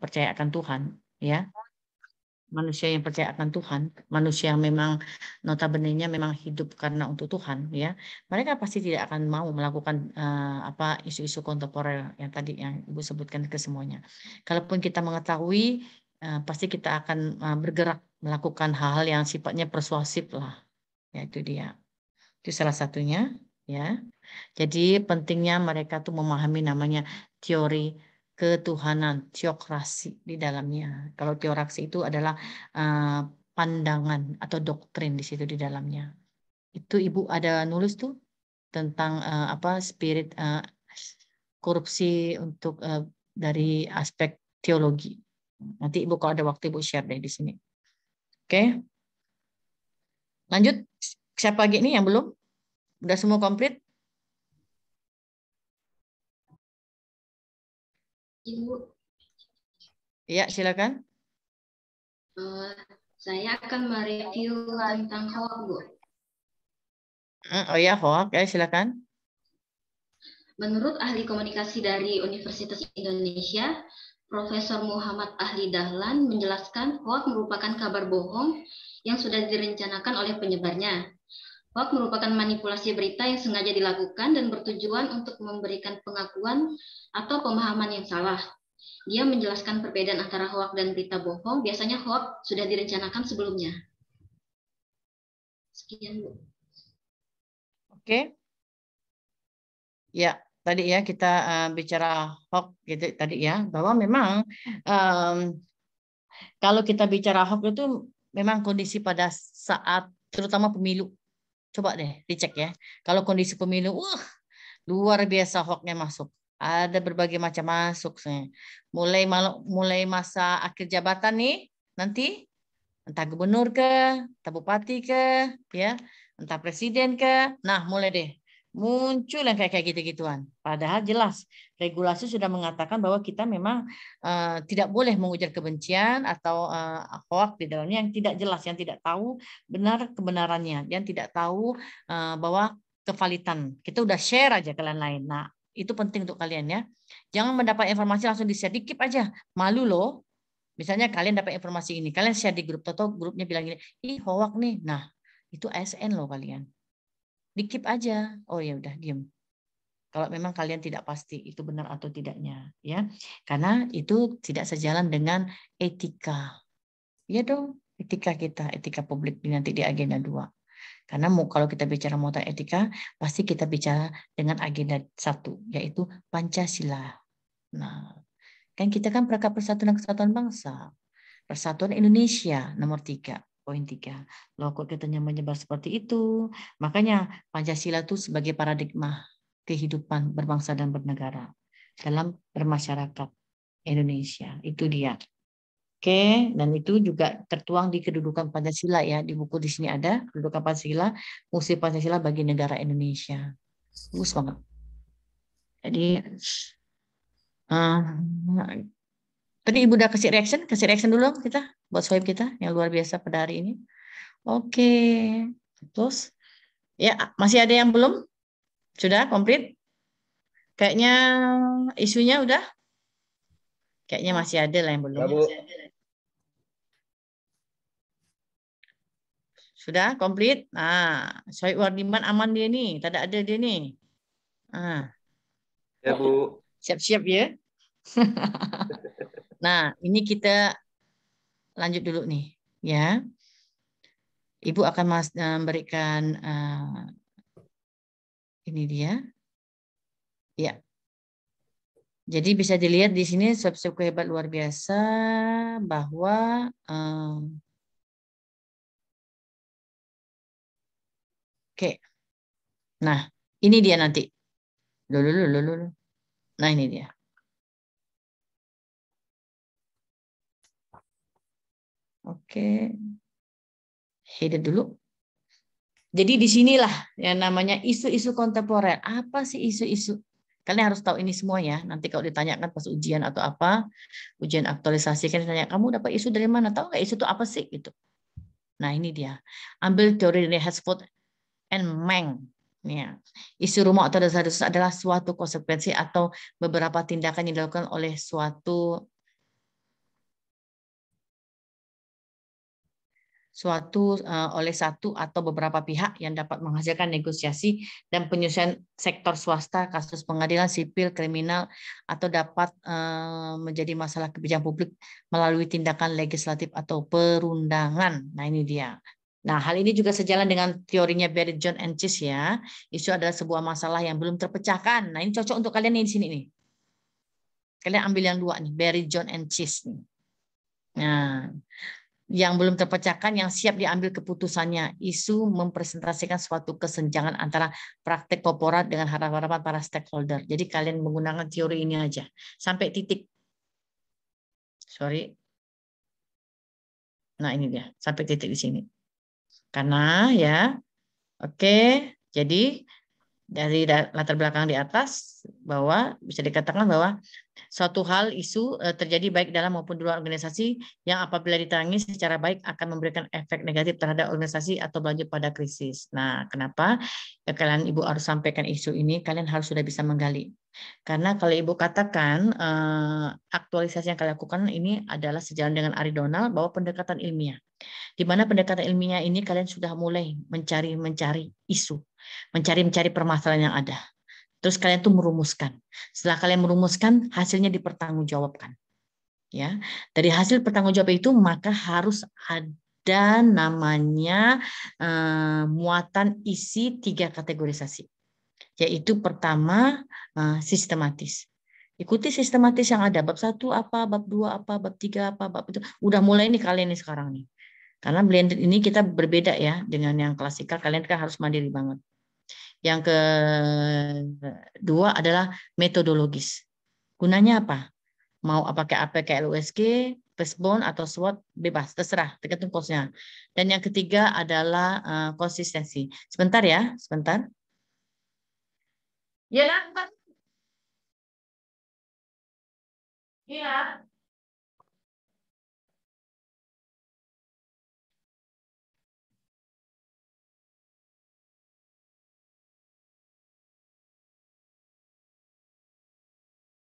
percaya akan Tuhan, ya. Manusia yang percaya akan Tuhan, manusia yang memang notabene-nya memang hidup karena untuk Tuhan, ya. Mereka pasti tidak akan mau melakukan isu-isu kontemporer yang tadi yang Ibu sebutkan ke semuanya. Kalaupun kita mengetahui, pasti kita akan bergerak melakukan hal-hal yang sifatnya persuasif lah. Ya, itu dia. Itu salah satunya, ya. Jadi pentingnya mereka tuh memahami namanya teori ketuhanan, teokrasi di dalamnya. Kalau teokrasi itu adalah pandangan atau doktrin di situ di dalamnya. Itu Ibu ada nulis tuh tentang spirit korupsi untuk dari aspek teologi. Nanti Ibu kalau ada waktu Ibu share deh di sini. Oke. Lanjut. Siapa lagi nih yang belum? Udah semua komplit? Ibu. Iya, silakan. Saya akan mereview tentang hoax, Bu. Oh ya, hoax. Ya, silakan. Menurut ahli komunikasi dari Universitas Indonesia, Profesor Muhammad Ahli Dahlan menjelaskan hoax merupakan kabar bohong yang sudah direncanakan oleh penyebarnya. Hoax merupakan manipulasi berita yang sengaja dilakukan dan bertujuan untuk memberikan pengakuan atau pemahaman yang salah. Dia menjelaskan perbedaan antara hoax dan berita bohong. Biasanya hoax sudah direncanakan sebelumnya. Sekian, Bu. Oke. Ya, tadi ya kita bicara hoax gitu tadi ya, bahwa memang kalau kita bicara hoax itu memang kondisi pada saat terutama pemilu. Coba deh dicek ya. Kalau kondisi pemilu, luar biasa hoaxnya masuk. Ada berbagai macam masuk. Mulai masa akhir jabatan nih, nanti entah gubernur ke, entah bupati ke, ya, entah presiden ke. Nah, mulai deh muncul yang kayak gitu-gituan. Padahal jelas regulasi sudah mengatakan bahwa kita memang tidak boleh mengujar kebencian atau hoax di dalamnya yang tidak jelas, yang tidak tahu benar kebenarannya, yang tidak tahu bahwa kevalitan. Kita udah share aja ke lain-lain. Nah, itu penting untuk kalian ya. Jangan mendapat informasi langsung di-share, dikit aja. Malu loh. Misalnya kalian dapat informasi ini, kalian share di grup atau grupnya bilang gini, ih hoax nih. Nah, itu ASN loh kalian. Dikip aja. Oh ya udah diam. Kalau memang kalian tidak pasti itu benar atau tidaknya, ya. Karena itu tidak sejalan dengan etika. Ya dong, etika kita, etika publik nanti di agenda 2. Karena kalau kita bicara muatan etika, pasti kita bicara dengan agenda 1, yaitu Pancasila. Nah, kan kita kan Prakat Persatuan dan Kesatuan Bangsa. Persatuan Indonesia nomor 3, poin 3. Loh kok katanya menyebar seperti itu? Makanya Pancasila itu sebagai paradigma kehidupan berbangsa dan bernegara dalam bermasyarakat Indonesia. Itu dia. Oke, dan itu juga tertuang di kedudukan Pancasila ya. Di buku di sini ada kedudukan Pancasila, fungsi Pancasila bagi negara Indonesia. Bagus banget. Jadi tadi Ibu udah kasih reaction dulu kita buat swipe kita yang luar biasa pada hari ini. Oke, terus ya masih ada yang belum? Sudah komplit? Kayaknya isunya udah? Kayaknya masih ada lah yang belum. Ya, Bu. Sudah komplit? Nah, Sohib Wardiman aman dia nih, tidak ada dia nih. Nah, Ya, Bu. siap-siap ya. Nah, ini kita lanjut dulu nih, ya. Ibu akan memberikan ini dia. Ya. Jadi bisa dilihat di sini swab-swab hebat luar biasa bahwa oke. Nah, ini dia nanti. Dulu. Nah, ini dia. Oke. Hidden dulu. Jadi disinilah yang namanya isu-isu kontemporer. Apa sih isu-isu? Kalian harus tahu ini semua ya. Nanti kalau ditanyakan pas ujian atau apa, ujian aktualisasi kan ditanya, kamu dapat isu dari mana? Tahu nggak isu itu apa sih? Gitu. Nah ini dia. Ambil teori dari Hesford and Meng. Ya. Isu rumah atau dasar-dasar adalah suatu konsekuensi atau beberapa tindakan yang dilakukan oleh suatu oleh satu atau beberapa pihak yang dapat menghasilkan negosiasi dan penyelesaian sektor swasta, kasus pengadilan sipil, kriminal, atau dapat menjadi masalah kebijakan publik melalui tindakan legislatif atau perundangan. Nah, ini dia. Nah, hal ini juga sejalan dengan teorinya Barry, John, and Cheese ya. Isu adalah sebuah masalah yang belum terpecahkan. Nah, ini cocok untuk kalian nih di sini nih. Kalian ambil yang dua nih, Barry, John, and Cheese nih. Nah, yang belum terpecahkan, yang siap diambil keputusannya. Isu mempresentasikan suatu kesenjangan antara praktek korporat dengan harapan-harapan para stakeholder. Jadi kalian menggunakan teori ini aja. Sampai titik. Sorry. Nah, ini dia. Sampai titik di sini. Karena ya, oke. Jadi dari latar belakang di atas, bahwa bisa dikatakan bahwa suatu hal isu terjadi baik dalam maupun di luar organisasi yang apabila ditangani secara baik akan memberikan efek negatif terhadap organisasi atau berlanjut pada krisis. Nah, kenapa ya, kalian Ibu harus sampaikan isu ini, kalian harus sudah bisa menggali. Karena kalau Ibu katakan aktualisasi yang kalian lakukan ini adalah sejalan dengan Ari Donald bahwa pendekatan ilmiah. Di mana pendekatan ilmiah ini kalian sudah mulai mencari isu, mencari permasalahan yang ada. Terus kalian tuh merumuskan. Setelah kalian merumuskan, hasilnya dipertanggungjawabkan. Ya, dari hasil pertanggungjawaban itu maka harus ada namanya muatan isi 3 kategorisasi. Yaitu pertama sistematis. Ikuti sistematis yang ada, bab 1 apa, bab 2 apa, bab 3 apa, bab itu. Udah mulai nih kalian nih sekarang nih. Karena blended ini kita berbeda ya dengan yang klasikal, kalian kan harus mandiri banget. Yang kedua adalah metodologis. Gunanya apa? Mau pakai APK LUSG, PESBON atau SWOT, bebas, terserah, tergantung course-nya. Dan yang ketiga adalah konsistensi. Sebentar ya, sebentar. Ya, Pak. Iya.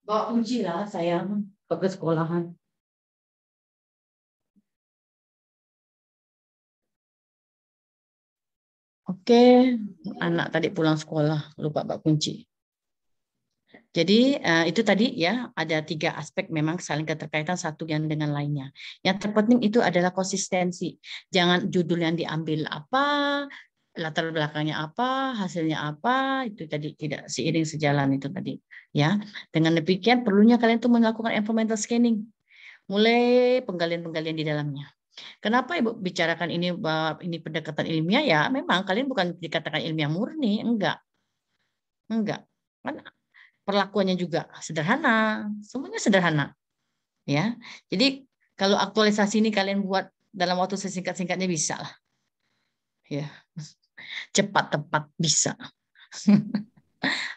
Bawa kunci lah sayang, ke sekolahan. Oke, anak tadi pulang sekolah, lupa bawa kunci. Jadi itu tadi ya ada 3 aspek memang saling keterkaitan satu yang dengan lainnya. Yang terpenting itu adalah konsistensi. Jangan judul yang diambil apa, latar belakangnya apa, hasilnya apa, itu tadi tidak seiring sejalan itu tadi. Ya, dengan demikian perlunya kalian tuh melakukan environmental scanning, mulai penggalian-penggalian di dalamnya. Kenapa Ibu bicarakan ini pendekatan ilmiah ya? Memang kalian bukan dikatakan ilmiah murni, enggak, kan perlakuannya juga sederhana, semuanya sederhana, ya. Jadi kalau aktualisasi ini kalian buat dalam waktu sesingkat-singkatnya bisa lah, ya, cepat tepat bisa.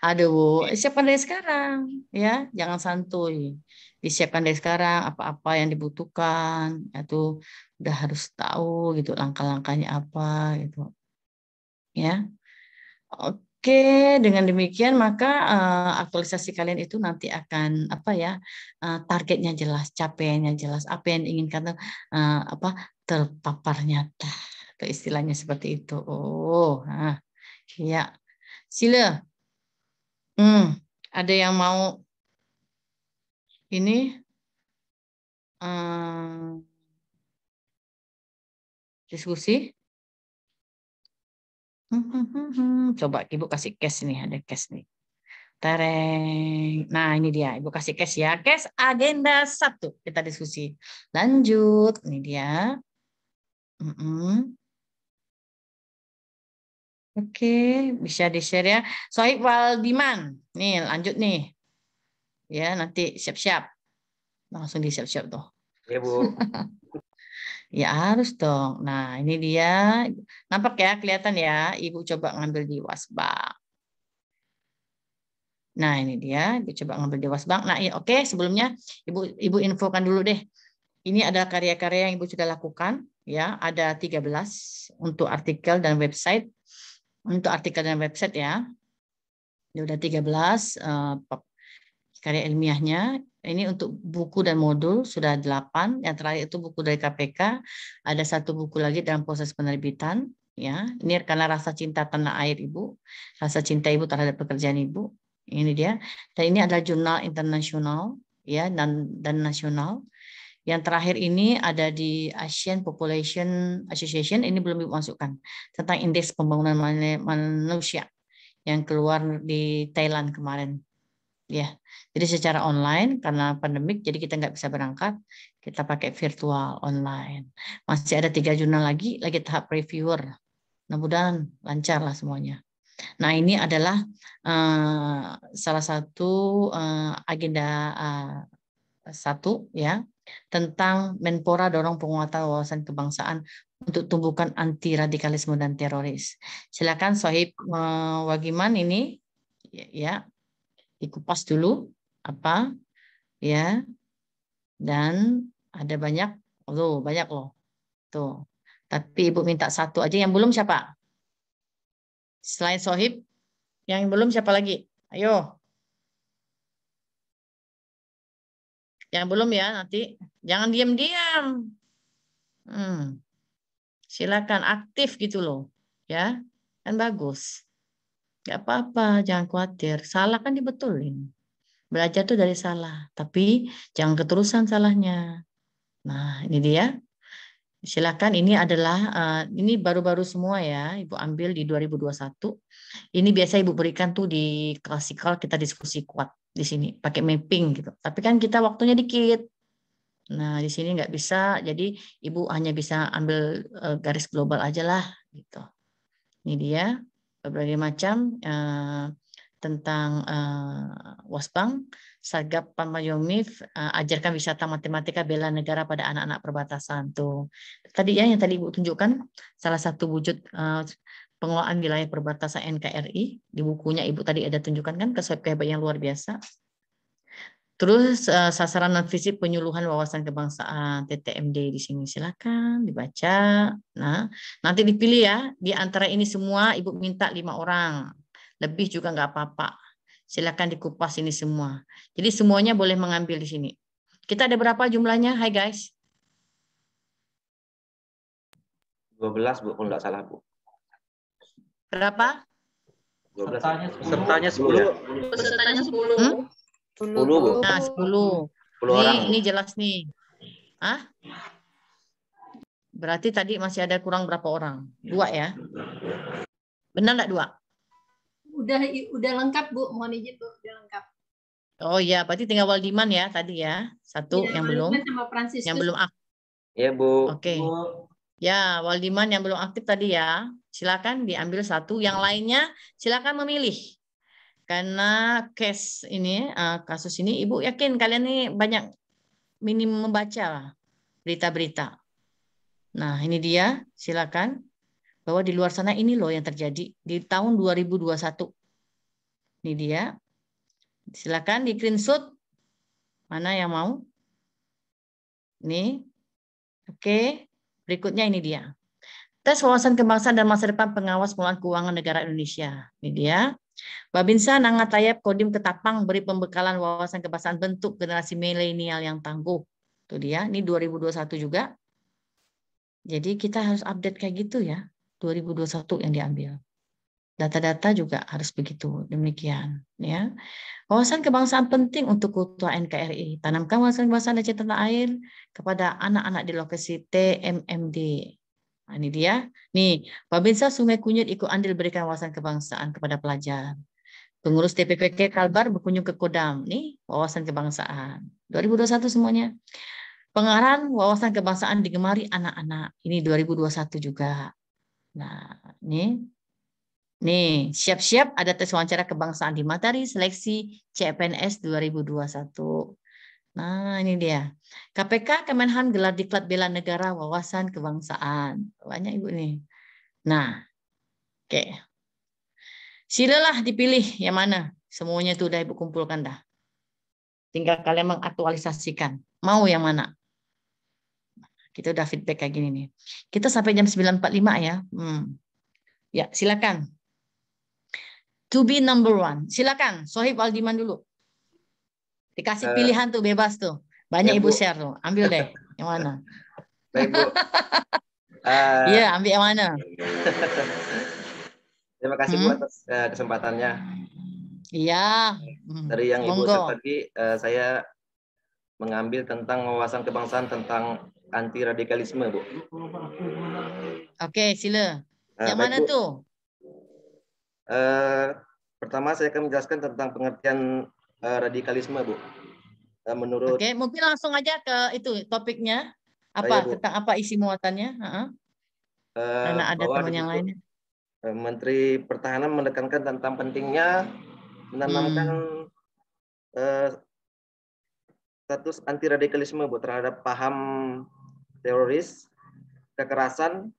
Aduh, siapkan dari sekarang, ya, jangan santuy. Disiapkan dari sekarang apa-apa yang dibutuhkan, itu udah harus tahu gitu langkah-langkahnya apa gitu, ya. Oke, dengan demikian maka aktualisasi kalian itu nanti akan apa ya, targetnya jelas, capaiannya jelas, apa yang diinginkan apa terpapar nyata, atau istilahnya seperti itu. Oh, nah, ya, Sila, ada yang mau ini diskusi? Coba Ibu kasih cash nih, ada cash nih. Tereng. Nah, ini dia. Ibu kasih cash ya. Cash agenda 1. Kita diskusi. Lanjut. Ini dia. Oke, bisa di-share ya. Sohib Waldiman. Nih, lanjut nih. Ya, nanti siap-siap. Langsung disiap-siap tuh. Ya, Bu. Ya, harus dong. Nah, ini dia. Nampak ya, kelihatan ya. Ibu coba ngambil di Wasbang. Nah, ini dia. Ibu coba ngambil di Wasbang. Nah, oke, sebelumnya Ibu infokan dulu deh. Ini adalah karya-karya yang Ibu sudah lakukan. Ya, ada 13 untuk artikel dan website. Untuk artikel dan website ya. Ini udah 13 karya ilmiahnya. Ini untuk buku dan modul sudah 8. Yang terakhir itu buku dari KPK. Ada 1 buku lagi dalam proses penerbitan. Ya, ini karena rasa cinta tanah air Ibu, rasa cinta Ibu terhadap pekerjaan Ibu. Ini dia. Dan ini adalah jurnal internasional, ya, dan nasional. Yang terakhir ini ada di Asian Population Association. Ini belum Ibu masukkan tentang indeks pembangunan manusia yang keluar di Thailand kemarin. Ya, jadi secara online karena pandemik, jadi kita nggak bisa berangkat, kita pakai virtual online. Masih ada 3 jurnal lagi tahap reviewer. Mudah-mudahan lancar lah semuanya. Nah, ini adalah salah satu agenda 1 ya tentang Menpora dorong penguatan wawasan kebangsaan untuk tumbuhkan anti radikalisme dan teroris. Silakan Sohib Wagiman ini ya. Dikupas dulu apa ya, dan ada banyak loh tuh, tapi Ibu minta 1 aja. Yang belum siapa selain Sohib? Yang belum siapa lagi? Ayo, yang belum ya, nanti jangan diam-diam. Silakan aktif gitu loh ya, kan bagus. Gak apa-apa, jangan khawatir, salah kan dibetulin. Belajar tuh dari salah, tapi jangan keterusan salahnya. Nah, ini dia. Silakan, ini adalah ini baru-baru semua ya, Ibu ambil di 2021. Ini biasa Ibu berikan tuh di klasikal, kita diskusi kuat di sini pakai mapping gitu. Tapi kan kita waktunya dikit. Nah, di sini nggak bisa, jadi Ibu hanya bisa ambil garis global aja lah gitu. Ini dia berbagai macam tentang Wasbang, Sagap Pamayomif, ajarkan wisata matematika bela negara pada anak-anak perbatasan. Tuh. Tadi ya yang tadi Ibu tunjukkan salah satu wujud pengelolaan wilayah perbatasan NKRI. Di bukunya Ibu tadi ada tunjukkan kan kehebat yang luar biasa. Terus sasaran non fisik penyuluhan wawasan kebangsaan TTMD di sini silakan dibaca. Nah, nanti dipilih ya di antara ini semua Ibu minta 5 orang. Lebih juga nggak apa-apa. Silakan dikupas ini semua. Jadi semuanya boleh mengambil di sini. Kita ada berapa jumlahnya? Hai guys. 12 Bu, kalau nggak salah Bu. Berapa? 12. Pesertanya 10 ya? Pesertanya 10. 10 Bu. Nah, 10. 10 orang. Ini jelas nih. Hah? Berarti tadi masih ada kurang berapa orang? 2 ya? Benar nggak 2? Udah lengkap Bu, mohon izin Bu, udah lengkap. Oh iya, berarti tinggal Waldiman ya tadi ya. 1 ya, yang belum. Sama Yang belum aktif. Iya Bu. Oke. Ya, Waldiman yang belum aktif tadi ya. Silakan diambil 1. Yang lainnya silakan memilih. Karena case ini, kasus ini, Ibu yakin kalian ini banyak minim membaca berita-berita. Nah, ini dia. Silakan. Bahwa di luar sana ini loh yang terjadi di tahun 2021. Ini dia. Silakan di screenshot. Mana yang mau? Ini. Oke. Berikutnya ini dia. Tes wawasan kebangsaan dan masa depan pengawas pengelolaan keuangan negara Indonesia. Ini dia. Babinsa Nangatayap Kodim Ketapang beri pembekalan wawasan kebangsaan bentuk generasi milenial yang tangguh. Itu dia. Ini 2021 juga. Jadi kita harus update kayak gitu ya. 2021 yang diambil. Data-data juga harus begitu, demikian ya. Wawasan kebangsaan penting untuk keutuhan NKRI. Tanamkan wawasan kebangsaan dan cinta tanah air kepada anak-anak di lokasi TMMD. Nah, ini dia. Nih, Babinsa Sungai Kunyit ikut andil berikan wawasan kebangsaan kepada pelajar. Pengurus TPPK Kalbar berkunjung ke Kodam. Nih, wawasan kebangsaan. 2021 semuanya. Pengarahan wawasan kebangsaan digemari anak-anak. Ini 2021 juga. Nah, ini. Nih, siap-siap ada tes wawancara kebangsaan di Matahari Seleksi CPNS 2021. Nah, ini dia. KPK Kemenhan gelar diklat bela negara wawasan kebangsaan. Banyak Ibu nih. Nah, oke. Silalah dipilih yang mana. Semuanya itu udah Ibu kumpulkan dah. Tinggal kalian mengaktualisasikan. Mau yang mana? Kita udah feedback kayak gini nih. Kita sampai jam 9.45 ya. Ya, silakan. To be number 1. Silakan, Sohib Waldiman dulu. Dikasih pilihan tuh bebas tuh. Banyak ya, Ibu Bu. share tuh. Ambil deh. Yang mana? Baik, Bu. Iya, ambil yang mana? Terima kasih Bu atas kesempatannya. Iya. Dari yang Ibu share Monggo. tadi, saya mengambil tentang wawasan kebangsaan tentang anti radikalisme, Bu. Oke, sila. Yang Baik, mana Bu. tuh? Pertama saya akan menjelaskan tentang pengertian radikalisme, Bu. Menurut Oke, mungkin langsung aja ke itu topiknya. saya, Apa Bu, tentang apa isi muatannya? Karena ada bahwa teman di yang situ lainnya. Menteri Pertahanan menekankan tentang pentingnya menanamkan status anti radikalisme, Bu, terhadap paham teroris, kekerasan,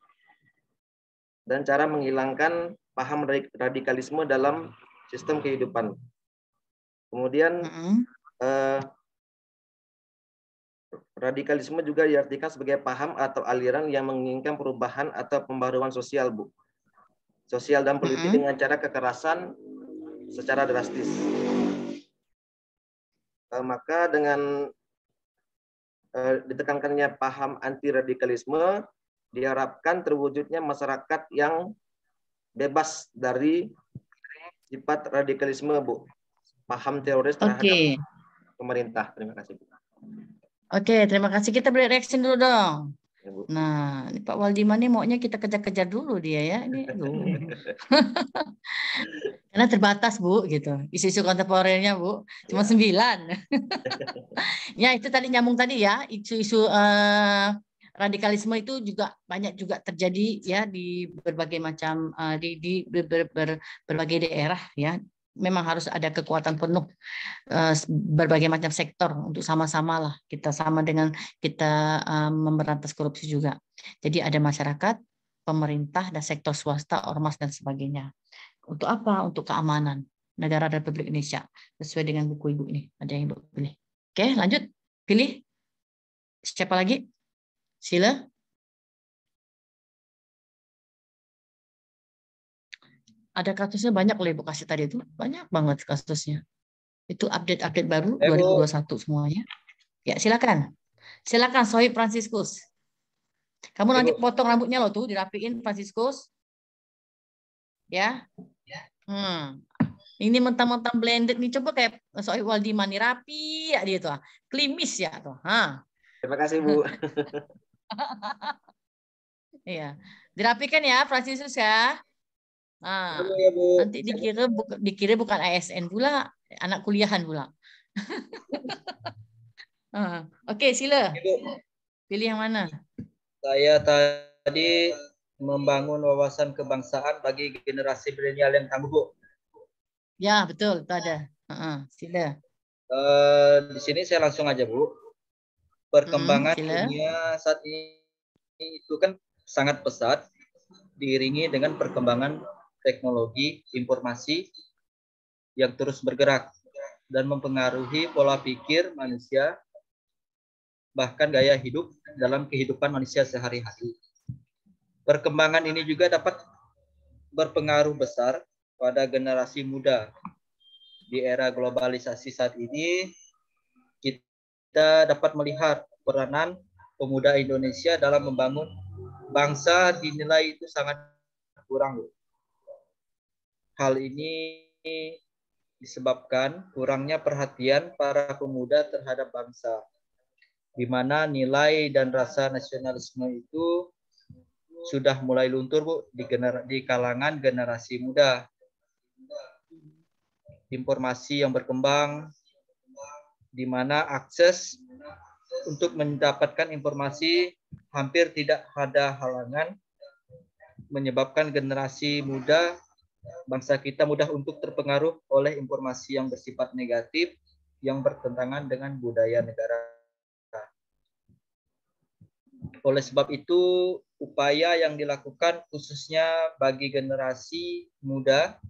dan cara menghilangkan paham radikalisme dalam sistem kehidupan. Kemudian radikalisme juga diartikan sebagai paham atau aliran yang menginginkan perubahan atau pembaruan sosial, Bu. Sosial dan politik dengan cara kekerasan secara drastis. Maka dengan ditekankannya paham anti radikalisme, diharapkan terwujudnya masyarakat yang bebas dari sifat radikalisme, Bu. Paham teroris terhadap pemerintah. Terima kasih, Bu. Oke, terima kasih. Kita beri reaction dulu dong. Ya, Bu. Nah, ini Pak Waldiman nih maunya kita kejar-kejar dulu dia ya. Ini karena terbatas, Bu, gitu. Isu-isu kontemporernya, Bu. Cuma 9. Ya, itu tadi nyambung tadi ya. Isu-isu radikalisme itu juga banyak juga terjadi ya di berbagai macam di berbagai daerah ya. Memang harus ada kekuatan penuh berbagai macam sektor untuk sama-sama lah kita sama dengan kita memberantas korupsi juga. Jadi ada masyarakat, pemerintah, dan sektor swasta, ormas dan sebagainya. Untuk apa? Untuk keamanan negara Republik Indonesia sesuai dengan buku Ibu ini. Ada yang Ibu pilih. Oke, lanjut. Pilih. Siapa lagi? Sila. Ada kasusnya banyak loh Ibu kasih tadi itu. Banyak banget kasusnya. Itu update-update baru 2021 semuanya. Ya, silakan. Silakan Sohib Franciscus. Kamu nanti potong rambutnya loh tuh, dirapiin Franciscus. Ya. Ini mentang-mentang blended nih, coba kayak Sohib Waldiman nih rapi ya dia tuh. Klimis ya tuh. Terima kasih, Bu. Iya. Dirapikan ya Franciscus ya. Nah, ya, Bu. nanti dikira bukan ASN pula, anak kuliahan pula. Oke, sila. Pilih yang mana? Saya tadi membangun wawasan kebangsaan bagi generasi milenial yang tangguh, Bu. Ya, betul. Itu ada. Sila. Di sini saya langsung aja, Bu. Perkembangan dunia saat ini itu kan sangat pesat, diiringi dengan perkembangan teknologi informasi yang terus bergerak dan mempengaruhi pola pikir manusia, bahkan gaya hidup dalam kehidupan manusia sehari-hari. Perkembangan ini juga dapat berpengaruh besar pada generasi muda. Di era globalisasi saat ini, kita dapat melihat peranan pemuda Indonesia dalam membangun bangsa dinilai itu sangat kurang. Hal ini disebabkan kurangnya perhatian para pemuda terhadap bangsa, di mana nilai dan rasa nasionalisme itu sudah mulai luntur, Bu, di kalangan generasi muda. Informasi yang berkembang, di mana akses untuk mendapatkan informasi hampir tidak ada halangan, menyebabkan generasi muda bangsa kita mudah untuk terpengaruh oleh informasi yang bersifat negatif yang bertentangan dengan budaya negara. Oleh sebab itu, upaya yang dilakukan khususnya bagi generasi muda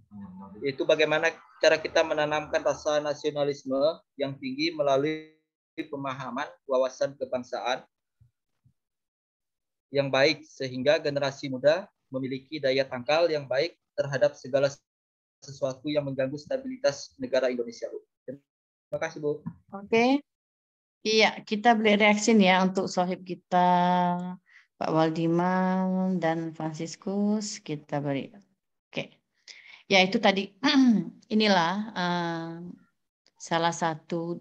itu bagaimana cara kita menanamkan rasa nasionalisme yang tinggi melalui pemahaman wawasan kebangsaan yang baik, sehingga generasi muda memiliki daya tangkal yang baik terhadap segala sesuatu yang mengganggu stabilitas negara Indonesia. Terima kasih, Bu. Oke. Iya, kita beri reaksi ya untuk sohib kita Pak Waldiman dan Franciscus kita beri. Oke. Ya itu tadi inilah salah satu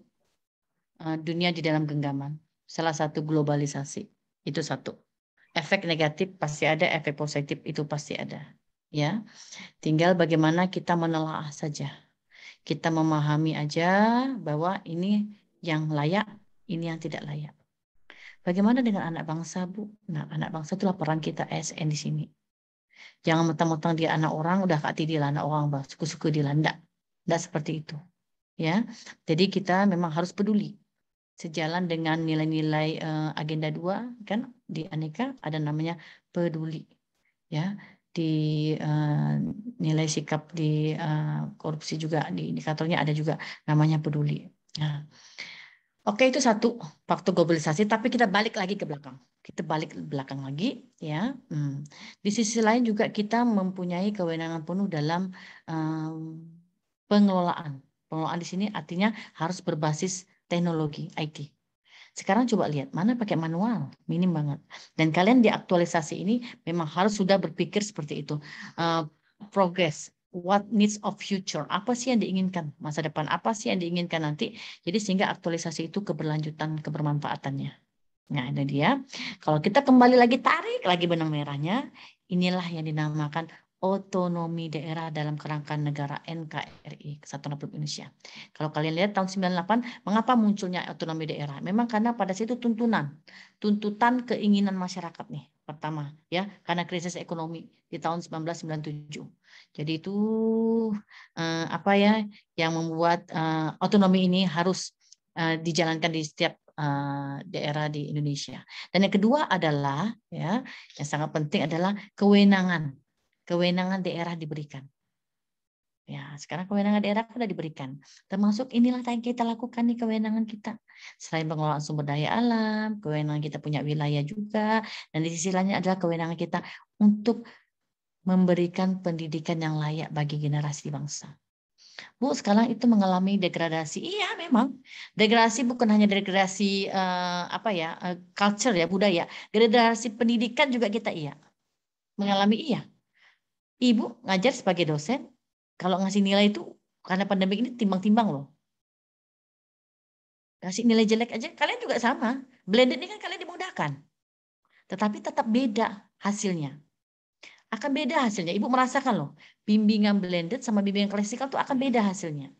dunia di dalam genggaman, salah satu globalisasi. Itu satu. Efek negatif pasti ada, efek positif itu pasti ada. Ya, tinggal bagaimana kita menelaah saja. Kita memahami aja bahwa ini yang layak, ini yang tidak layak. Bagaimana dengan anak bangsa, Bu? Nah, anak bangsa itulah peran kita ASN di sini. Jangan mentang-mentang dia anak orang, udah kati dia anak orang, suku-suku dia landak. Tidak seperti itu. Ya, jadi kita memang harus peduli. Sejalan dengan nilai-nilai agenda 2 kan di Aneka ada namanya peduli. Ya, di nilai sikap di korupsi juga di indikatornya ada juga namanya peduli. Nah, oke itu satu faktor globalisasi, tapi kita balik lagi ke belakang. Kita balik ke belakang lagi ya. Di sisi lain juga kita mempunyai kewenangan penuh dalam pengelolaan. Pengelolaan di sini artinya harus berbasis teknologi IT. Sekarang coba lihat, mana pakai manual, minim banget. Dan kalian di aktualisasi ini memang harus sudah berpikir seperti itu. Progress, what needs of future, apa sih yang diinginkan masa depan, apa sih yang diinginkan nanti. Jadi sehingga aktualisasi itu keberlanjutan, kebermanfaatannya. Nah ini dia, kalau kita kembali lagi tarik lagi benang merahnya, inilah yang dinamakan otonomi daerah dalam kerangka negara NKRI, Kesatuan Republik Indonesia. Kalau kalian lihat tahun 98, mengapa munculnya otonomi daerah? Memang karena pada situ tuntutan keinginan masyarakat nih. Pertama, ya, karena krisis ekonomi di tahun 1997. Jadi itu apa ya yang membuat otonomi ini harus dijalankan di setiap daerah di Indonesia. Dan yang kedua adalah ya, yang sangat penting adalah kewenangan daerah diberikan. Ya, sekarang kewenangan daerah sudah diberikan. Termasuk inilah yang kita lakukan nih kewenangan kita. Selain pengelolaan sumber daya alam, kewenangan kita punya wilayah juga. Dan di sisi lainnya adalah kewenangan kita untuk memberikan pendidikan yang layak bagi generasi bangsa. Bu, sekarang itu mengalami degradasi. Iya, memang. Degradasi bukan hanya degradasi culture ya, budaya. Degradasi pendidikan juga kita mengalami Ibu ngajar sebagai dosen, kalau ngasih nilai itu karena pandemi ini timbang-timbang loh. Kasih nilai jelek aja, kalian juga sama. Blended ini kan kalian dimudahkan. Tetapi tetap beda hasilnya. Akan beda hasilnya. Ibu merasakan loh, bimbingan blended sama bimbingan klasikal itu akan beda hasilnya.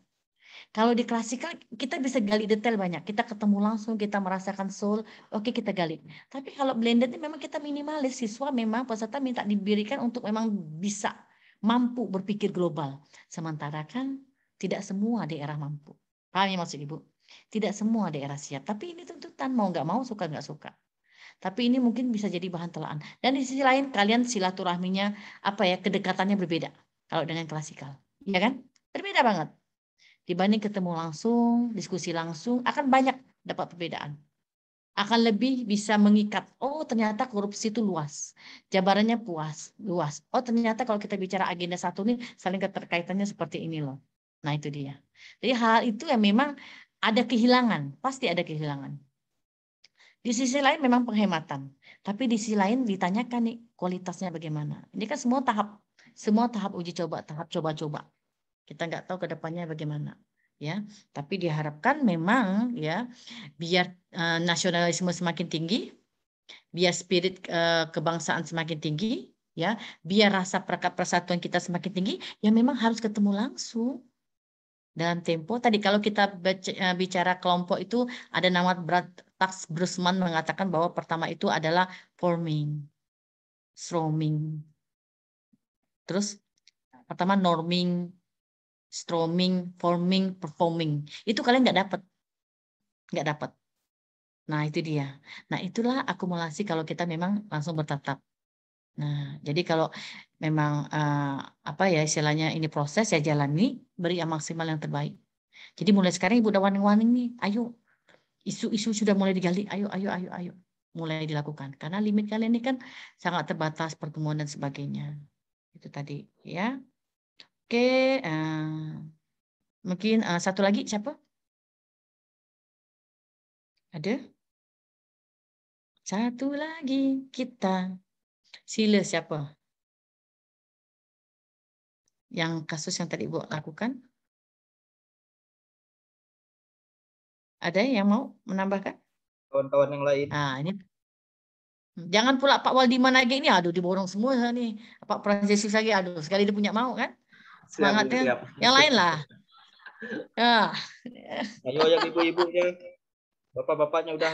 Kalau di klasikal kita bisa gali detail banyak. Kita ketemu langsung, kita merasakan soul, oke kita gali. Tapi kalau blended ini memang kita minimalis. Siswa memang peserta minta diberikan untuk memang bisa mampu berpikir global. Sementara kan tidak semua daerah mampu. Paham ya maksud Ibu? Tidak semua daerah siap. Tapi ini tuntutan, mau nggak mau, suka nggak suka. Tapi ini mungkin bisa jadi bahan telaan. Dan di sisi lain kalian silaturahminya kedekatannya berbeda kalau dengan klasikal. Iya kan? Berbeda banget. Dibanding ketemu langsung, diskusi langsung, akan banyak dapat perbedaan. Akan lebih bisa mengikat. Oh, ternyata korupsi itu luas. Jabarannya luas. Oh, ternyata kalau kita bicara agenda 1 nih, saling keterkaitannya seperti ini loh. Nah, itu dia. Jadi hal itu yang memang ada kehilangan. Pasti ada kehilangan. Di sisi lain memang penghematan. Tapi di sisi lain ditanyakan nih kualitasnya bagaimana. Ini kan semua tahap uji coba, tahap coba-coba. Kita nggak tahu ke depannya bagaimana, ya. Tapi diharapkan memang ya biar nasionalisme semakin tinggi, biar spirit kebangsaan semakin tinggi, ya, biar rasa persatuan kita semakin tinggi, ya memang harus ketemu langsung dalam tempo. Tadi kalau kita bicara kelompok itu ada nama Tax Brusman mengatakan bahwa pertama itu adalah forming, storming, terus pertama norming, storming, forming, performing. Itu kalian nggak dapat. Nah itu dia. Nah itulah akumulasi kalau kita memang langsung bertatap. Nah jadi kalau memang istilahnya ini proses ya jalani, beri yang maksimal yang terbaik. Jadi mulai sekarang Ibu udah warning-warning nih, ayo isu-isu sudah mulai digali, ayo, mulai dilakukan. Karena limit kalian ini kan sangat terbatas pertemuan dan sebagainya. Itu tadi ya. Oke, mungkin satu lagi siapa? Ada? Satu lagi kita. Sila siapa? Yang kasus yang tadi Ibu lakukan? Ada yang mau menambahkan? Kawan-kawan yang lain. Nah, ini jangan pula Pak Waldiman lagi ini, aduh diborong semua nih. Pak Francis lagi, aduh sekali dia punya mau kan? Semangatnya. Siap. Yang lain lah. Ah. Ayo yang ibu-ibunya. Bapak-bapaknya udah.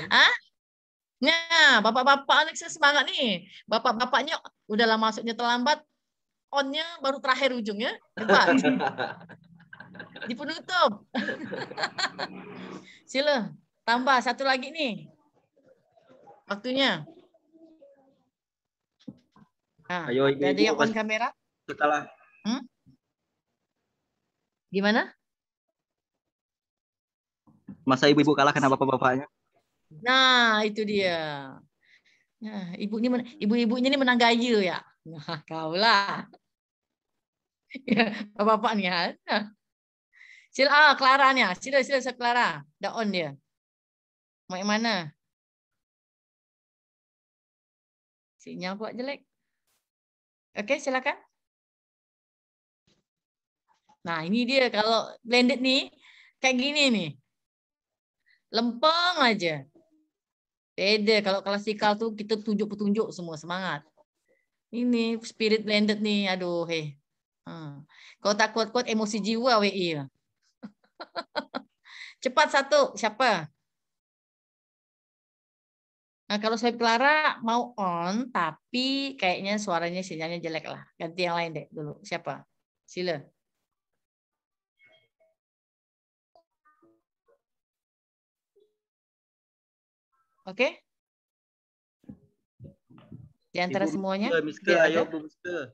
Nah, bapak-bapak semangat nih. Bapak-bapaknya udahlah masuknya terlambat. On-nya baru terakhir ujungnya. Cepat. Di penutup. Sila, tambah satu lagi nih. Waktunya. Nah, Ayo ibu-ibu. ada yang on kamera? Setelah. Gimana? Masa ibu-ibu kalah karena bapak-bapaknya? Nah, itu dia. Nah, ibu-ibunya ini menang gaya ya. Nah, kaulah. Ya, bapak-bapaknya. Nah. Sila, Clara-nya. Sila Clara. Dah on dia. Mau yang mana? Sinyal buat jelek. Oke, silakan. Nah, ini dia kalau blended nih kayak gini nih. Lempeng aja. Beda kalau klasikal tuh kita tunjuk-tunjuk semua semangat. Ini spirit blended nih, aduh Kalau tak kuat-kuat emosi jiwa WI. Cepat satu, siapa? Nah, kalau saya Clara mau on, tapi kayaknya suaranya sinyalnya jelek lah. Ganti yang lain deh dulu. Siapa? Sila. Oke? Di antara semuanya? Ayo, Bu Miske.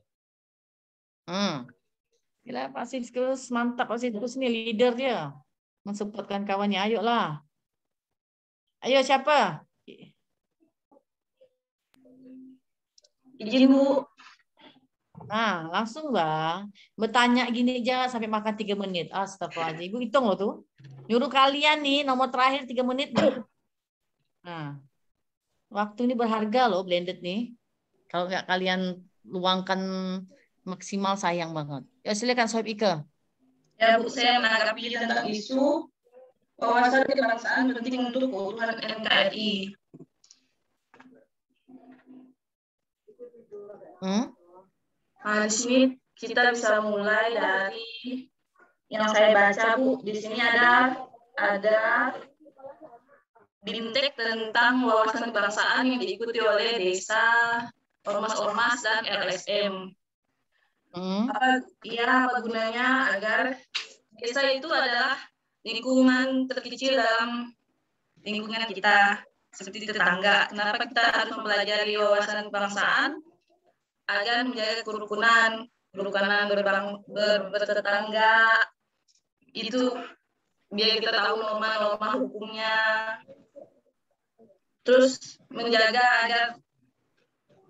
Gila, Pak Siskus mantap. Pak Siskus ini leader dia. Mensupportkan kawannya. Ayo lah. Ayo siapa? Izin, Bu. Nah, langsung Bang. Bertanya gini aja sampai makan 3 menit. Astagfirullahaladzim. Ibu hitung loh tuh. Nyuruh kalian nih nomor terakhir 3 menit nih. Nah, waktu ini berharga loh blended nih. Kalau nggak kalian luangkan maksimal sayang banget. Ya silakan Soeb Ika. Ya Bu, saya menanggapi tentang isu wawasan kebangsaan penting untuk keutuhan NKRI. Nah, di sini kita bisa mulai dari yang saya baca, Bu. Di sini ada BIMTEK tentang wawasan kebangsaan yang diikuti oleh desa, ormas-ormas, dan LSM. Apa gunanya agar desa itu adalah lingkungan terkecil dalam lingkungan kita, seperti tetangga. Kenapa kita harus mempelajari wawasan kebangsaan? Agar menjaga kerukunan bertetangga, itu biar kita tahu norma-norma hukumnya. Terus menjaga agar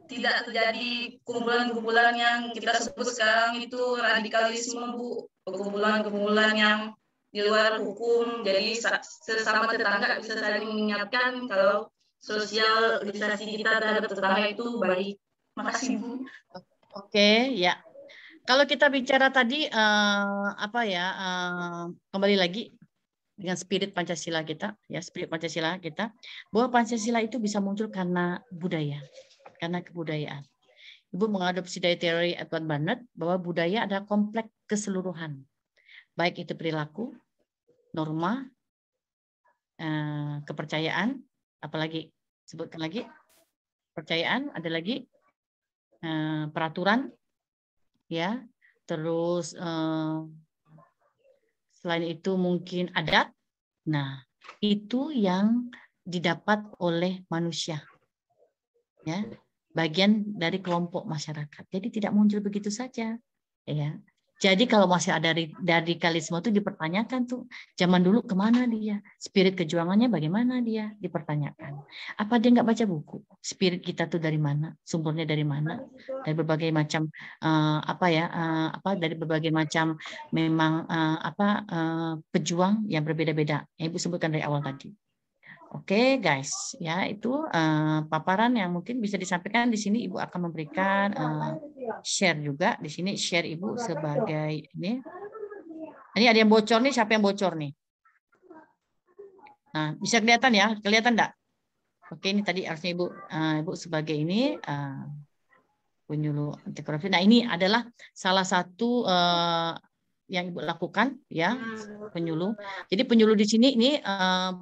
tidak terjadi kumpulan-kumpulan yang kita sebut sekarang itu radikalisme, Bu. Kumpulan-kumpulan yang di luar hukum. Jadi sesama tetangga bisa saling mengingatkan kalau sosialisasi kita terhadap tetangga itu baik. Makasih, Bu. Oke, ya. Kalau kita bicara tadi kembali lagi dengan spirit Pancasila kita, ya spirit Pancasila kita, bahwa Pancasila itu bisa muncul karena budaya, karena kebudayaan. Ibu mengadopsi dari teori Edward Burnett bahwa budaya adalah kompleks keseluruhan, baik itu perilaku, norma, kepercayaan, apalagi sebutkan lagi percayaan, ada lagi peraturan, ya, terus selain itu mungkin adat. Nah, itu yang didapat oleh manusia, ya, bagian dari kelompok masyarakat. Jadi tidak muncul begitu saja, ya. Jadi kalau masih ada radikalisme itu dipertanyakan tuh, zaman dulu kemana dia, spirit kejuangannya bagaimana dia, dipertanyakan. Apa dia nggak baca buku? Spirit kita tuh dari mana? Sumbernya dari mana? Dari berbagai macam dari berbagai macam memang pejuang yang berbeda-beda. Yang Ibu sebutkan dari awal tadi. Oke guys, ya itu paparan yang mungkin bisa disampaikan di sini. Ibu akan memberikan share juga di sini. Share Ibu sebagai ini. Ini ada yang bocor nih. Siapa yang bocor nih? Nah, bisa kelihatan ya? Kelihatan enggak? Oke, ini tadi harusnya Ibu sebagai ini penyuluh anti korupsi. Nah, ini adalah salah satu yang Ibu lakukan ya, penyuluh. Jadi penyuluh di sini ini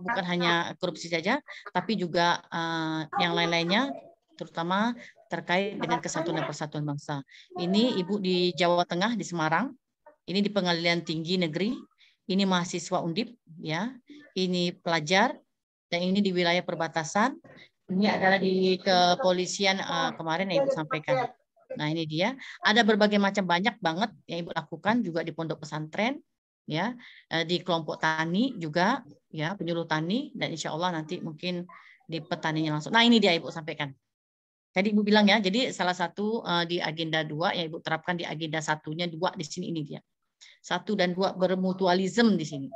bukan hanya korupsi saja, tapi juga yang lain-lainnya, terutama terkait dengan kesatuan dan persatuan bangsa. Ini Ibu di Jawa Tengah, di Semarang. Ini di Pengadilan Tinggi Negeri. Ini mahasiswa Undip, ya. Ini pelajar, dan ini di wilayah perbatasan. Ini adalah di kepolisian kemarin yang Ibu sampaikan. Nah, ini dia. Ada berbagai macam, banyak banget yang Ibu lakukan juga di pondok pesantren, ya, di kelompok tani juga, ya, penyuluh tani, dan insya Allah nanti mungkin di petaninya langsung. Nah, ini dia Ibu sampaikan. Tadi Ibu bilang ya, jadi salah satu di agenda 2 yang Ibu terapkan di agenda 1-nya 2 di sini, ini dia. 1 dan 2 bermutualisme di sini.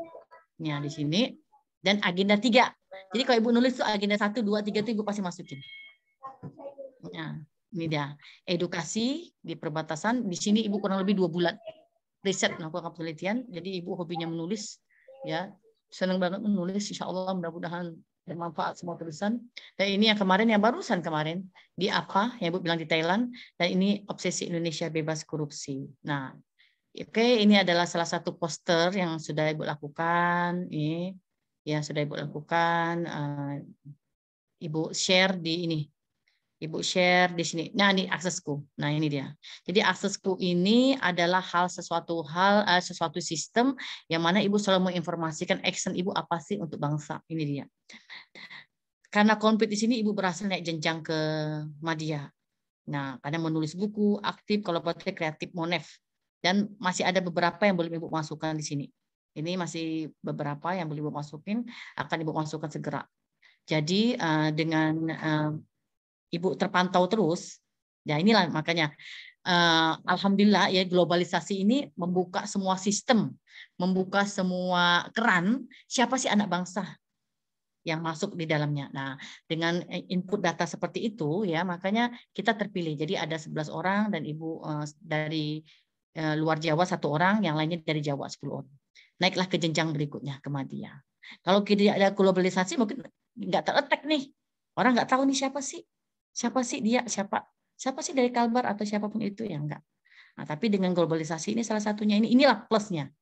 Ya, di sini. Dan agenda 3. Jadi kalau Ibu nulis tuh agenda 1, 2, 3 itu Ibu pasti masukin. Ya. Ini dia, edukasi di perbatasan. Di sini Ibu kurang lebih 2 bulan riset melakukan penelitian. Jadi Ibu hobinya menulis, ya, senang banget menulis. Insya Allah mudah-mudahan bermanfaat semua tulisan. Dan ini yang kemarin, yang barusan kemarin di apa yang Ibu bilang di Thailand. Dan ini obsesi Indonesia bebas korupsi. Nah, oke, ini adalah salah satu poster yang sudah Ibu lakukan. Ini ya sudah Ibu lakukan. Ibu share di ini. Ibu share di sini. Nah, ini aksesku. Nah, ini dia. Jadi aksesku ini adalah sesuatu sistem yang mana Ibu selalu menginformasikan action Ibu apa sih untuk bangsa. Ini dia. Karena konflik di sini Ibu berhasil naik jenjang ke Madya. Nah, kadang menulis buku, aktif, kolaboratif, kreatif, monef. Dan masih ada beberapa yang belum Ibu masukkan di sini. Ini masih beberapa yang belum Ibu masukin, akan Ibu masukkan segera. Jadi dengan Ibu terpantau terus, ya inilah makanya alhamdulillah ya, globalisasi ini membuka semua sistem, membuka semua keran. Siapa sih anak bangsa yang masuk di dalamnya? Nah, dengan input data seperti itu ya, makanya kita terpilih. Jadi ada 11 orang dan Ibu dari luar Jawa 1 orang, yang lainnya dari Jawa 10 orang. Naiklah ke jenjang berikutnya ke Madya. Kalau tidak ada globalisasi mungkin nggak ter-attack nih. Orang nggak tahu nih siapa sih dia, siapa sih dari Kalbar atau siapapun itu, ya enggak. Nah, tapi dengan globalisasi ini salah satunya, inilah plusnya.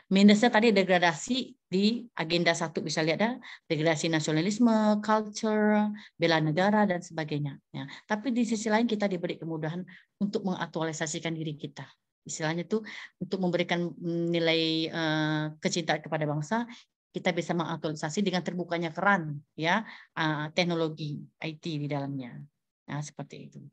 Minusnya tadi degradasi di agenda 1, bisa lihat ya, degradasi nasionalisme, culture, bela negara dan sebagainya. Ya. Tapi di sisi lain kita diberi kemudahan untuk mengaktualisasikan diri kita. Istilahnya itu untuk memberikan nilai kecintaan kepada bangsa. Kita bisa mengaktualisasi dengan terbukanya keran, ya, teknologi IT di dalamnya. Nah, seperti itu.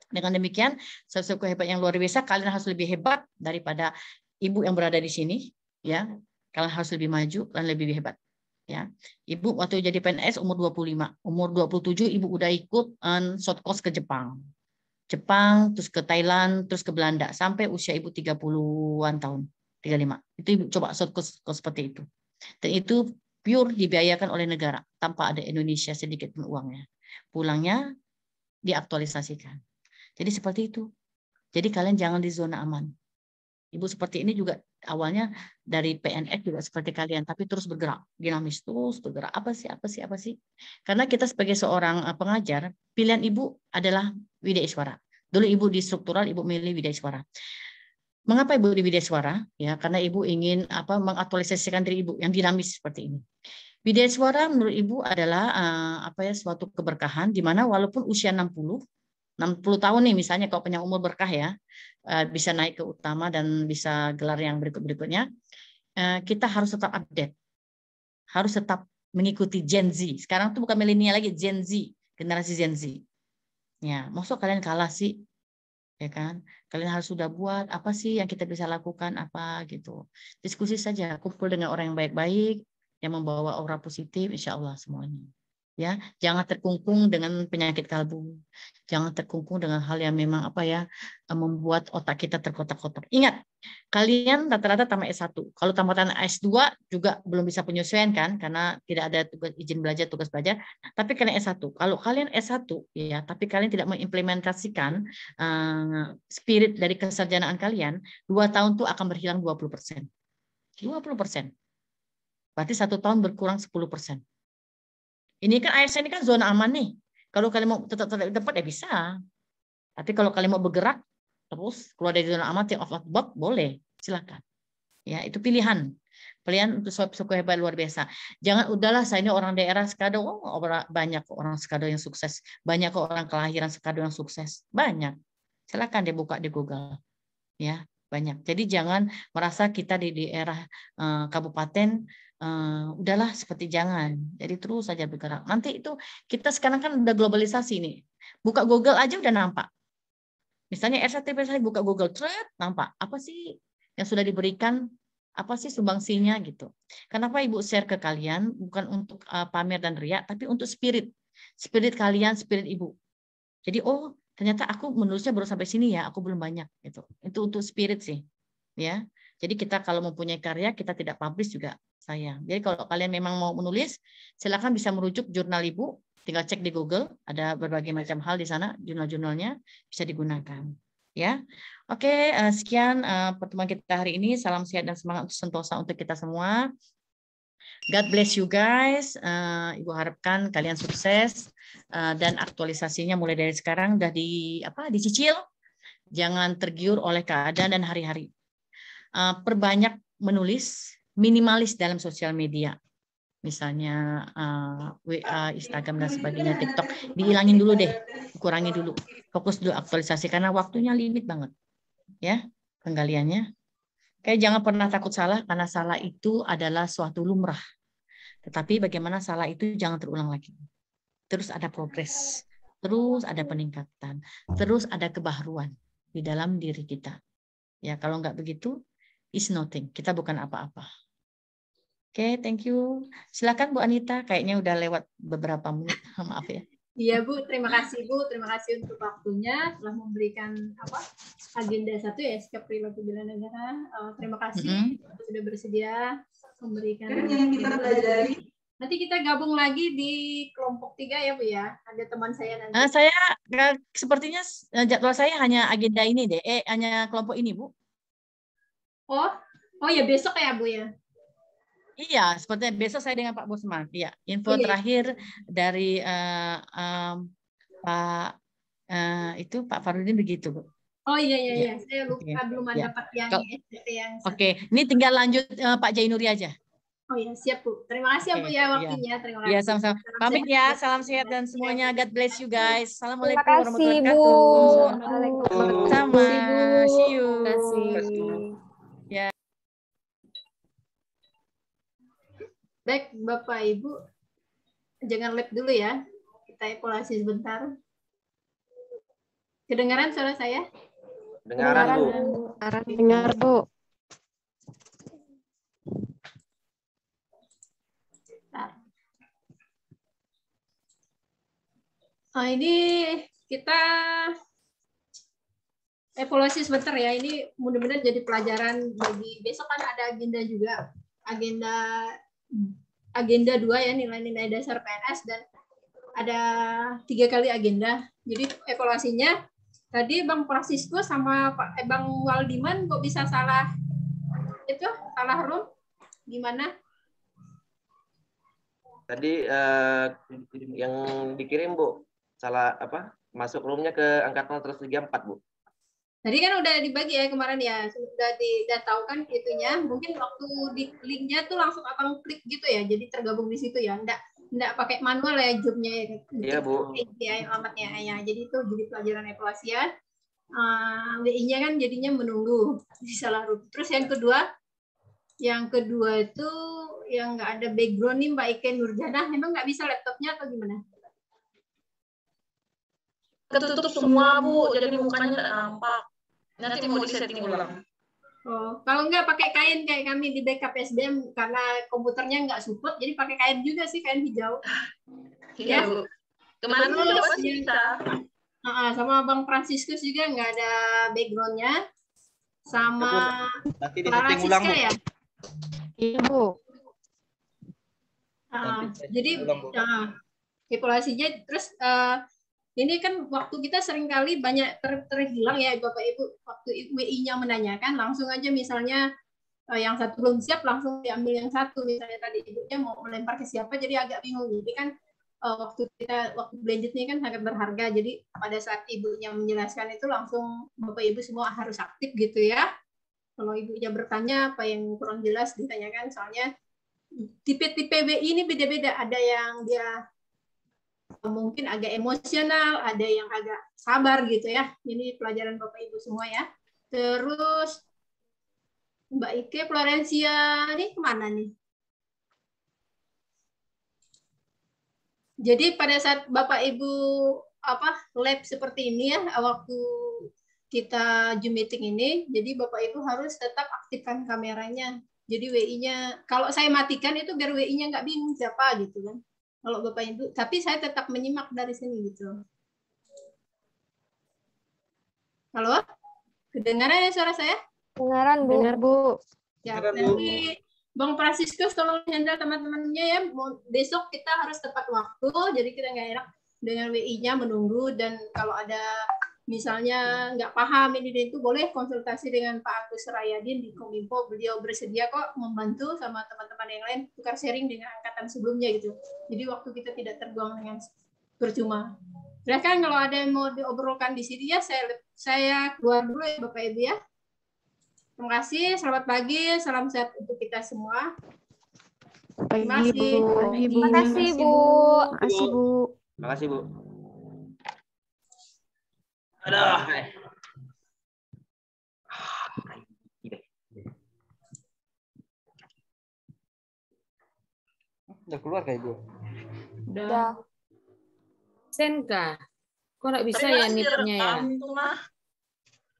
Dengan demikian, sesuatu hebat yang luar biasa, kalian harus lebih hebat daripada Ibu yang berada di sini, ya. Kalian harus lebih maju dan lebih hebat, ya. Ibu waktu jadi PNS umur 25, umur 27 Ibu udah ikut short course ke Jepang, terus ke Thailand, terus ke Belanda, sampai usia Ibu 30-an tahun, 35. Itu Ibu coba short course seperti itu. Dan itu pure dibiayakan oleh negara tanpa ada Indonesia sedikit pun uangnya. Pulangnya diaktualisasikan. Jadi seperti itu. Jadi kalian jangan di zona aman. Ibu seperti ini juga awalnya dari PNS juga seperti kalian, tapi terus bergerak, dinamis terus bergerak. Apa sih? Karena kita sebagai seorang pengajar, pilihan Ibu adalah Widya Iswara. Dulu Ibu di struktural, Ibu milih Widya Iswara. Mengapa Ibu di Widya Iswara? Ya, karena Ibu ingin mengaktualisasikan diri Ibu yang dinamis seperti ini. Widya Iswara menurut Ibu adalah suatu keberkahan di mana walaupun usia 60 tahun nih misalnya, kalau punya umur berkah ya, bisa naik ke utama dan bisa gelar yang berikutnya, kita harus tetap update. Harus tetap mengikuti Gen Z. Sekarang tuh bukan milenial lagi, Gen Z, generasi Gen Z. Ya, maksud kalian kalah sih? Ya kan, kalian harus sudah buat apa sih yang kita bisa lakukan apa gitu. Diskusi saja, kumpul dengan orang yang baik-baik, yang membawa aura positif, insya Allah semuanya. Ya, jangan terkungkung dengan penyakit kalbu. Jangan terkungkung dengan hal yang memang membuat otak kita terkotak-kotak. Ingat, kalian rata-rata tamat S1. Kalau tamatan S2 juga belum bisa penyesuaian kan, karena tidak ada tugas izin belajar, tugas belajar. Tapi kalian S1. Kalau kalian S1 ya, tapi kalian tidak mengimplementasikan spirit dari kesarjanaan kalian, 2 tahun tuh akan berhilang 20%. 20%. Berarti 1 tahun berkurang 10%. Ini kan ASN ini kan zona aman nih. Kalau kalian mau tetap di tempat ya bisa. Tapi kalau kalian mau bergerak terus keluar dari zona aman, think out of the box, boleh, silakan. Ya, itu pilihan. Pilihan untuk suku hebat luar biasa. Jangan udahlah saya ini orang daerah Skado, banyak orang Skado yang sukses. Banyak orang kelahiran Skado yang sukses. Banyak. Silakan dibuka di Google. Ya, banyak. Jadi jangan merasa kita di daerah kabupaten udahlah seperti jangan. Jadi terus saja bergerak. Nanti itu kita sekarang kan udah globalisasi nih. Buka Google aja udah nampak. Misalnya RSTP saya buka Google Trade nampak apa sih yang sudah diberikan, apa sih sumbangsinya gitu. Kenapa Ibu share ke kalian bukan untuk pamer dan riak, tapi untuk spirit kalian, spirit Ibu. Jadi ternyata aku menulisnya baru sampai sini ya, aku belum banyak gitu. Itu untuk spirit sih, ya. Jadi kita kalau mempunyai karya kita tidak publish juga sayang. Jadi kalau kalian memang mau menulis, silakan bisa merujuk jurnal Ibu, tinggal cek di Google, ada berbagai macam hal di sana, jurnal-jurnalnya bisa digunakan. Ya, oke, sekian pertemuan kita hari ini. Salam sehat dan semangat untuk sentosa untuk kita semua. God bless you guys. Ibu harapkan kalian sukses dan aktualisasinya mulai dari sekarang udah dicicil. Jangan tergiur oleh keadaan dan hari-hari. Perbanyak menulis, minimalis dalam sosial media. Misalnya WA, Instagram dan sebagainya, TikTok, dihilangin dulu deh, kurangi dulu, fokus dulu aktualisasi karena waktunya limit banget, ya penggaliannya. Kayak jangan pernah takut salah karena salah itu adalah suatu lumrah. Tetapi bagaimana salah itu jangan terulang lagi. Terus ada progres, terus ada peningkatan, terus ada kebaharuan di dalam diri kita. Ya kalau nggak begitu, is nothing. Kita bukan apa-apa. Oke, thank you. Silakan Bu Anita, kayaknya udah lewat beberapa menit. Maaf ya. Iya Bu, terima kasih Bu, terima kasih untuk waktunya telah memberikan agenda 1 ya, sikap perilaku bela negara. Terima kasih sudah bersedia memberikan yang kita pelajari. Nanti kita gabung lagi di kelompok 3 ya Bu ya. Ada teman saya nanti. Saya sepertinya jadwal saya hanya agenda ini deh. Hanya kelompok ini Bu. Oh ya besok ya Bu ya. Iya, sepertinya besok saya dengan Pak Bosman. Iya, info terakhir dari Pak Farudin begitu, Bu. Oh iya. Saya lupa belum ada dapat yang SPT yang. Oke, ini tinggal lanjut Pak Jainuri aja. Oh iya, siap Bu. Terima kasih ya Bu ya waktunya. Terima kasih. Iya, sama-sama. Pamit ya, salam sehat dan semuanya. God bless you guys. Assalamualaikum warahmatullahi wabarakatuh. Sama. See you. Terima kasih. Ya. Baik, Bapak Ibu, jangan lab dulu ya. Kita evaluasi sebentar. Kedengaran suara saya? Dengaran, Bu. Dengar, Bu. Nah, ini kita evaluasi sebentar ya. Ini mudah-mudahan jadi pelajaran bagi besok kan ada agenda juga. Agenda 2 ya, nilai-nilai dasar PNS, dan ada 3 kali agenda. Jadi evaluasinya tadi Bang Francisco sama Bang Waldiman kok bisa salah room gimana? Tadi yang dikirim Bu salah masuk roomnya ke angkatan 134 Bu. Tadi kan udah dibagi ya kemarin ya, udah tahu kan itunya. Mungkin waktu di linknya tuh langsung abang klik gitu ya, jadi tergabung di situ ya. Enggak pakai manual ya jobnya ya. Iya Bu. Ya alamatnya ya. Jadi itu jadi pelajaran evaluasi ya. WI-nya kan jadinya menunggu di salah room. Terus yang kedua itu yang nggak ada background nih Mbak Ike Nurjana, memang nggak bisa laptopnya atau gimana? Ketutup semua Bu, jadi mukanya nggak nampak. Nanti mau disetting ulang. Oh, kalau enggak pakai kain kayak kami di backup SDM karena komputernya nggak support, jadi pakai kain juga sih, kain hijau. Iya, Ya. Bu. Kemarin juga masih bisa. Sama Bang Franciscus juga nggak ada backgroundnya. Sama Nanti Clara disetting ulang, Siska Bu. ya. Iya, Bu. Jadi evaluasinya terus ini kan waktu kita seringkali banyak terhilang ya Bapak Ibu, waktu WI-nya menanyakan langsung aja misalnya yang satu belum siap langsung diambil yang satu, misalnya tadi ibunya mau melempar ke siapa jadi agak bingung. Jadi kan waktu blended ini kan sangat berharga, jadi pada saat ibunya menjelaskan itu langsung Bapak Ibu semua harus aktif gitu ya. Kalau ibunya bertanya apa yang kurang jelas ditanyakan, soalnya tipe-tipe WI ini beda-beda, ada yang dia mungkin agak emosional, ada yang agak sabar gitu ya. Ini pelajaran Bapak Ibu semua ya. Terus Mbak Ike, Florencia, ini kemana nih? Jadi pada saat Bapak Ibu lab seperti ini ya, waktu kita Zoom meeting ini, jadi Bapak Ibu harus tetap aktifkan kameranya. Jadi WI-nya, kalau saya matikan itu biar WI-nya nggak bingung siapa gitu kan. Kalau Bapak Ibu, tapi saya tetap menyimak dari sini gitu. Halo? Kedengaran ya suara saya? Dengaran, Bu. Dengar, Bu. Ya, nanti Bang Franciscus tolong handle teman-temannya ya. Besok kita harus tepat waktu, jadi kita nggak enak dengan WI-nya menunggu, dan kalau ada misalnya nggak paham ini dan itu, boleh konsultasi dengan Pak Agus Rayadin di Kominfo. Beliau bersedia kok membantu sama teman-teman yang lain, tukar sharing dengan angkatan sebelumnya gitu. Jadi waktu kita tidak terbuang dengan percuma. Silakan kalau ada yang mau diobrolkan di sini ya, saya keluar dulu ya Bapak Ibu ya. Terima kasih, selamat pagi, salam sehat untuk kita semua. Terima kasih. Terima kasih, Bu. Terima kasih, Bu. Terima kasih, Bu. Aduh. Udah keluar kayak Bu? Udah. Senka. Kok nggak bisa ya nipnya ya?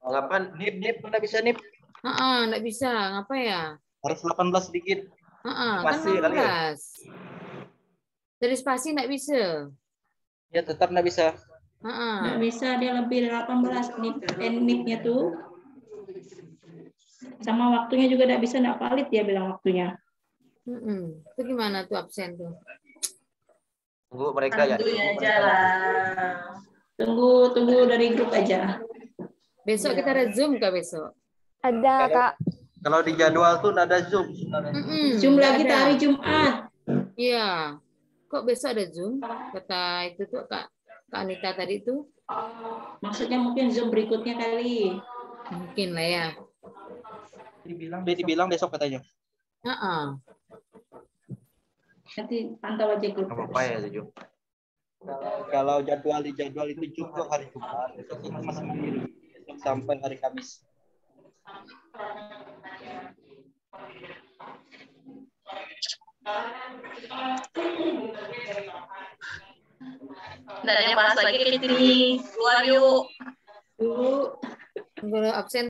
Kapan? Nip, nggak bisa nip. Nggak bisa. Ngapa ya? Harus 18 sedikit. Kan Spasi kali ya? 18. Dari spasi nggak bisa. Ya tetap nggak bisa. Nggak bisa, dia lebih dari 18 nip-nya tuh. Sama waktunya juga nggak bisa, nggak valid dia bilang waktunya. Itu gimana tuh absen tuh? Tunggu mereka ya. Tunggu aja lah. Tunggu dari grup aja. Besok kita ada Zoom Kak besok? Ada, Kak. Kalau di jadwal tuh ada Zoom. Zoom lagi hari Jumat. Iya. Kok besok ada Zoom? Kata itu tuh Kak Anita tadi tuh. Maksudnya mungkin Zoom berikutnya kali. Mungkin lah ya. Dibilang besok katanya. Nanti pantau aja grup. Apa ya, Ju? Kalau jadwal itu Jumat hari Jumat, besok kita masih sendiri sampai hari Kamis. Nggak ada yang bahas lagi ke sini. Keluar yuk. Dulu. Kalau absen